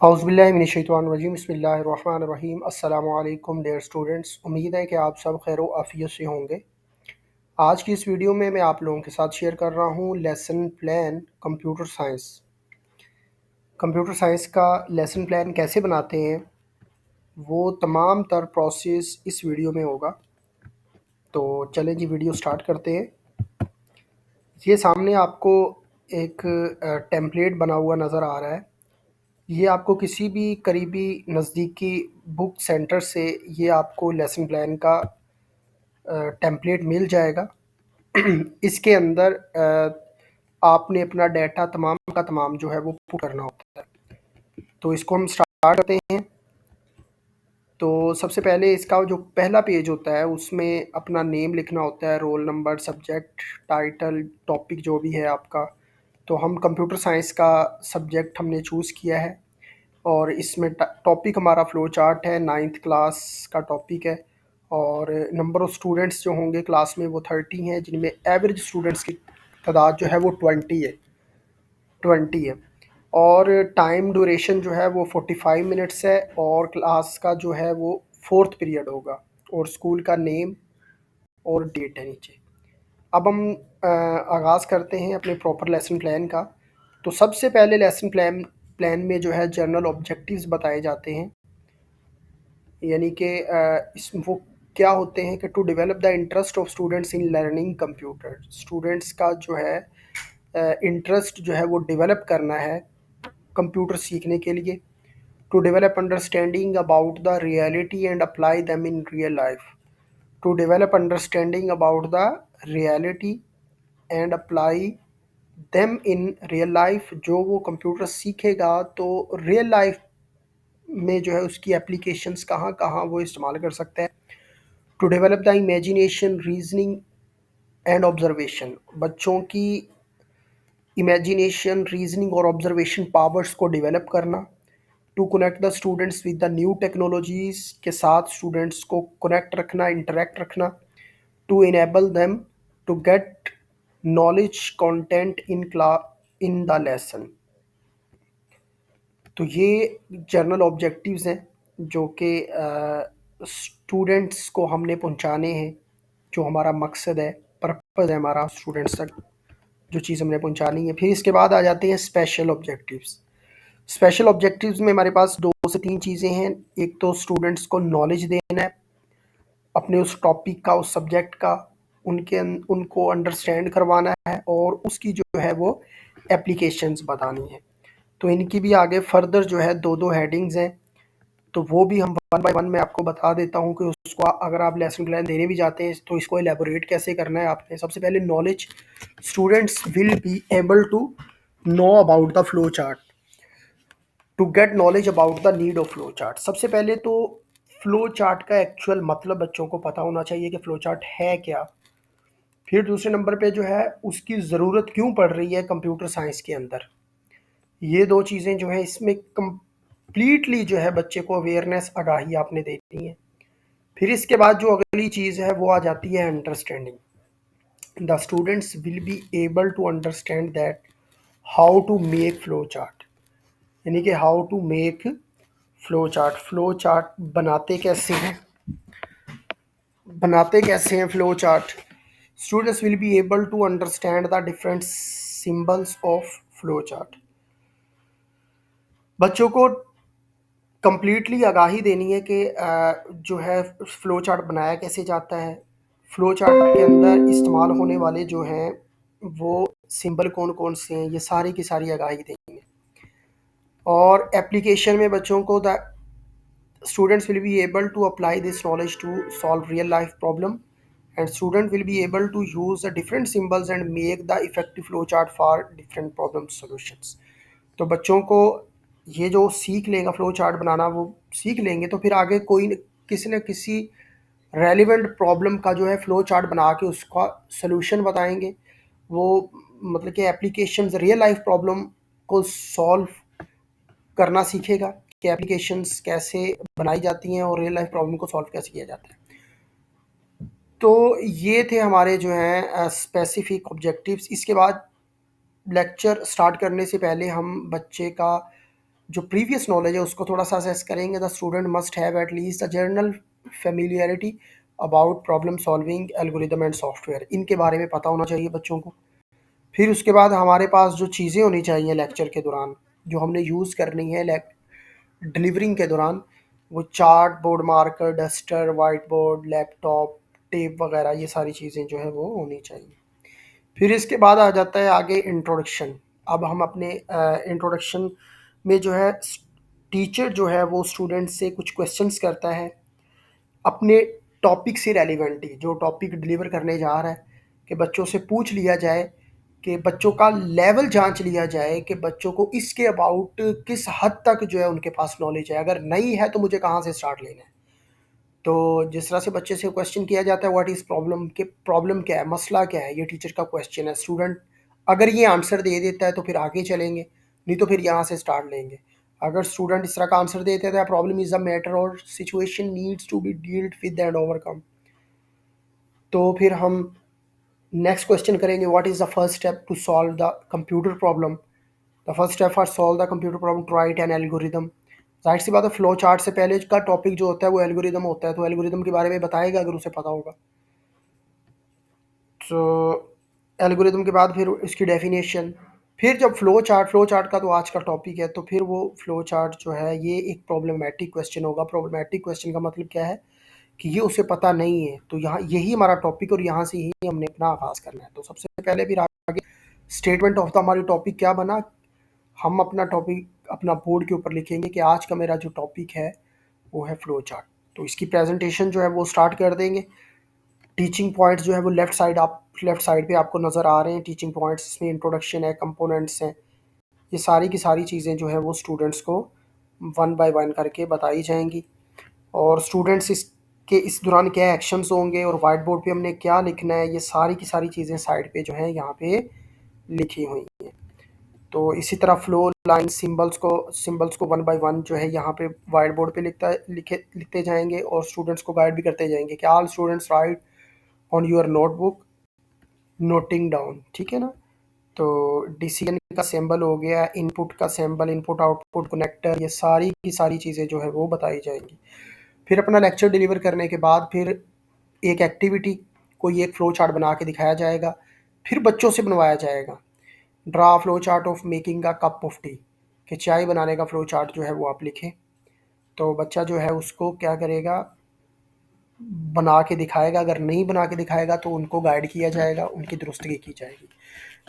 औज़ुबिल्लाहिमिनश्शैतानिर्रजीम बिस्मिल्लाहिर्रहमानिर्रहीम अस्सलामु अलैकुम डियर स्टूडेंट्स। उम्मीद है कि आप सब खैर व आफ़ियत से होंगे। आज की इस वीडियो में मैं आप लोगों के साथ शेयर कर रहा हूँ lesson plan computer science. Computer science का लेसन प्लान कैसे बनाते हैं वो तमाम तर प्रोसेस इस वीडियो में होगा। तो चलें जी वीडियो स्टार्ट करते हैं। ये सामने आपको एक टेम्पलेट बना हुआ नज़र आ रहा है। ये आपको किसी भी करीबी नज़दीकी बुक सेंटर से ये आपको लेसन प्लान का टेम्पलेट मिल जाएगा। इसके अंदर आपने अपना डाटा तमाम का तमाम जो है वो पुट करना होता है। तो इसको हम स्टार्ट करते हैं। तो सबसे पहले इसका जो पहला पेज होता है उसमें अपना नेम लिखना होता है, roll number, subject, title, topic जो भी है आपका। तो हम कंप्यूटर साइंस का सब्जेक्ट हमने चूज़ किया है और इसमें टॉपिक हमारा फ़्लो चार्ट है, 9th क्लास का टॉपिक है। और नंबर ऑफ़ स्टूडेंट्स जो होंगे क्लास में वो 30 हैं, जिनमें एवरेज स्टूडेंट्स की तादाद जो है वो 20 है। और टाइम ड्यूरेशन जो है वो 45 मिनट्स है और क्लास का जो है वो 4th पीरियड होगा और स्कूल का नेम और डेट है नीचे। अब हम आगाज़ करते हैं अपने प्रॉपर लेसन प्लान का। तो सबसे पहले लेसन प्लान में जो है जनरल ऑब्जेक्टिव्स बताए जाते हैं, यानी कि इस वो क्या होते हैं कि to develop the interest of students in learning computer. Students का जो है इंटरेस्ट जो है वो डेवलप करना है कंप्यूटर सीखने के लिए। To develop understanding about the reality and apply them in real life. To develop understanding about the reality and apply them in real life. जो वो कंप्यूटर सीखेगा तो रियल लाइफ में जो है उसकी एप्लीकेशंस कहाँ कहाँ वो इस्तेमाल कर सकता है। To develop the imagination, reasoning and observation. बच्चों की इमेजिनेशन, रीजनिंग और ऑब्जर्वेशन पावर्स को डेवलप करना। To connect the students with the new technologies, के साथ स्टूडेंट्स को कनेक्ट रखना, इंटरेक्ट रखना। To enable them to get knowledge content in the lesson. तो ये जनरल ऑब्जेक्टिव्स हैं जो कि स्टूडेंट्स को हमने पहुंचाने हैं। जो हमारा मकसद है, पर्पज़ है हमारा स्टूडेंट्स तक जो चीज़ हमने पहुंचानी है। फिर इसके बाद आ जाते हैं स्पेशल ऑब्जेक्टिव्स। स्पेशल ऑब्जेक्टिव्स में हमारे पास 2 से 3 चीज़ें हैं। एक तो स्टूडेंट्स को नॉलेज देना है अपने उस टॉपिक का, उस सब्जेक्ट का, उनको अंडरस्टैंड करवाना है और उसकी जो है वो एप्लीकेशंस बतानी है। तो इनकी भी आगे फर्दर जो है 2-2 हेडिंग्स हैं। तो वो भी हम वन बाय वन मैं आपको बता देता हूँ कि उसको अगर आप लेसन प्लान देने भी जाते हैं तो इसको एलेबोरेट कैसे करना है आपने। सबसे पहले knowledge. Students will be able to know about the flow chart. To get knowledge about the need of flow chart. सबसे पहले तो फ्लो चार्ट का एक्चुअल मतलब बच्चों को पता होना चाहिए कि फ्लो चार्ट है क्या। फिर दूसरे नंबर पे जो है उसकी ज़रूरत क्यों पड़ रही है कंप्यूटर साइंस के अंदर। ये 2 चीज़ें जो हैं इसमें कंप्लीटली जो है बच्चे को अवेयरनेस, आगाही आपने देनी है। फिर इसके बाद जो अगली चीज़ है वो आ जाती है understanding. The students will be able to understand that how to make flow chart, यानी कि how to make flow chart. Flow chart बनाते कैसे हैं flow chart. Students will be able to understand the different symbols of flow chart. बच्चों को completely आगाही देनी है कि जो है फ़्लो चार्ट बनाया कैसे जाता है। फ़्लो चार्ट के अंदर इस्तेमाल होने वाले जो हैं वो सिंबल कौन-कौन से हैं, ये सारी की सारी आगाही देनी है। और एप्लीकेशन में बच्चों को the students will be able to apply this knowledge to solve real life problem and student will be able to use the different symbols and make the effective flow chart for different problem solutions. तो बच्चों को ये जो सीख लेगा flow chart बनाना, वो सीख लेंगे तो फिर आगे किसी न किसी रेलेवेंट प्रॉब्लम का जो है फ़्लो चार्ट बना के उसका सॉल्यूशन बताएँगे। वो मतलब कि एप्लीकेशंस रियल लाइफ़ प्रॉब्लम को सॉल्व करना सीखेगा कि एप्लीकेशंस कैसे बनाई जाती हैं और रियल लाइफ़ प्रॉब्लम को सॉल्व कैसे किया जाता है। तो ये थे हमारे जो हैं स्पेसिफ़िक ऑब्जेक्टिव्स। इसके बाद लेक्चर स्टार्ट करने से पहले हम बच्चे का जो प्रीवियस नॉलेज है उसको थोड़ा सा असेस करेंगे। The student must have at least a general familiarity about problem solving algorithm and software, इनके बारे में पता होना चाहिए बच्चों को। फिर उसके बाद हमारे पास जो चीज़ें होनी चाहिए लेक्चर के दौरान, जो हमने यूज़ करनी है डिलीवरिंग के दौरान, वो chart, board marker, duster, white board, laptop, tape वगैरह, ये सारी चीज़ें जो है वो होनी चाहिए। फिर इसके बाद आ जाता है आगे इंट्रोडक्शन। अब हम अपने इंट्रोडक्शन में जो है टीचर जो है वो स्टूडेंट से कुछ क्वेश्चंस करता है अपने टॉपिक से रेलिवेंटली, जो टॉपिक डिलीवर करने जा रहा है, कि बच्चों से पूछ लिया जाए, कि बच्चों का लेवल जांच लिया जाए कि बच्चों को इसके अबाउट किस हद तक जो है उनके पास नॉलेज है, अगर नहीं है तो मुझे कहाँ से स्टार्ट लेना है। तो जिस तरह से बच्चे से क्वेश्चन किया जाता है व्हाट इज़ प्रॉब्लम, के प्रॉब्लम क्या है, मसला क्या है, ये टीचर का क्वेश्चन है। स्टूडेंट अगर ये आंसर दे देता है तो फिर आगे चलेंगे, नहीं तो फिर यहाँ से स्टार्ट लेंगे। अगर स्टूडेंट इस तरह का आंसर देता है problem is a matter or situation needs to be dealt with and overcome, तो फिर हम नेक्स्ट क्वेश्चन करेंगे what is the first step to solve the computer problem. The first step for solve the computer problem to write an algorithm. जाहिर सी बात है flow chart से पहले का टॉपिक जो होता है वो एल्गोरिदम होता है, तो एल्गोरिदम के बारे में बताएगा अगर उसे पता होगा। तो एल्गोरिदम के बाद फिर इसकी डेफिनेशन। फिर जब फ्लो चार्ट का तो आज का टॉपिक है, तो फिर वो फ्लो चार्ट जो है ये एक प्रॉब्लमेटिक क्वेश्चन होगा। प्रॉब्लमेटिक क्वेश्चन का मतलब क्या है कि ये उसे पता नहीं है, तो यहाँ यही हमारा टॉपिक और यहाँ से ही हमने अपना आगाज़ करना है। तो सबसे पहले फिर आगे स्टेटमेंट ऑफ द हमारी टॉपिक क्या बना, हम अपना टॉपिक अपना बोर्ड के ऊपर लिखेंगे कि आज का मेरा जो टॉपिक है वो है फ्लो चार्ट। तो इसकी प्रेजेंटेशन जो है वो स्टार्ट कर देंगे। टीचिंग पॉइंट्स जो है वो लेफ़्ट साइड पे आपको नज़र आ रहे हैं टीचिंग पॉइंट्स। इसमें इंट्रोडक्शन है, कंपोनेंट्स हैं, ये सारी की सारी चीज़ें जो है वो स्टूडेंट्स को वन बाय वन करके बताई जाएंगी। और स्टूडेंट्स इसके इस दौरान क्या एक्शंस होंगे और वाइट बोर्ड पे हमने क्या लिखना है, ये सारी की सारी चीज़ें साइड पे जो है यहाँ पे लिखी हुई हैं। तो इसी तरह फ्लो लाइन सिंबल्स को वन बाय वन जो है यहाँ पे वाइट बोर्ड पे लिखते जाएंगे और स्टूडेंट्स को गाइड भी करते जाएंगे कि all students right on your notebook noting down, ठीक है ना। तो डिसीजन का सिंबल हो गया, इनपुट का सिंबल, इनपुट आउटपुट कनेक्टर, ये सारी की सारी चीज़ें जो है वो बताई जाएंगी। फिर अपना लेक्चर डिलीवर करने के बाद फिर एक एक्टिविटी, कोई एक फ्लो चार्ट बना के दिखाया जाएगा, फिर बच्चों से बनवाया जाएगा। Draw flow chart of making a cup of T, कि चाय बनाने का फ्लो चार्ट जो है वो आप लिखें। तो बच्चा जो है उसको क्या करेगा, बना के दिखाएगा। अगर नहीं बना के दिखाएगा तो उनको गाइड किया जाएगा, उनकी दुरुस्तगी की जाएगी।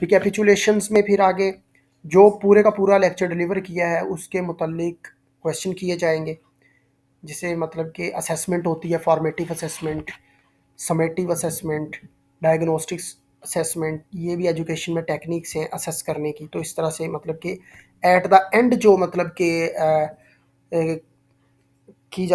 रिकैपिचुलेशंस में फिर आगे जो पूरे का पूरा लेक्चर डिलीवर किया है उसके मुतल्लिक क्वेश्चन किए जाएंगे, जिसे मतलब कि असेसमेंट होती है, formative assessment, summative assessment, diagnostics assessment, ये भी एजुकेशन में टेक्निक्स हैं असेस करने की। तो इस तरह से मतलब कि एट द एंड जो मतलब कि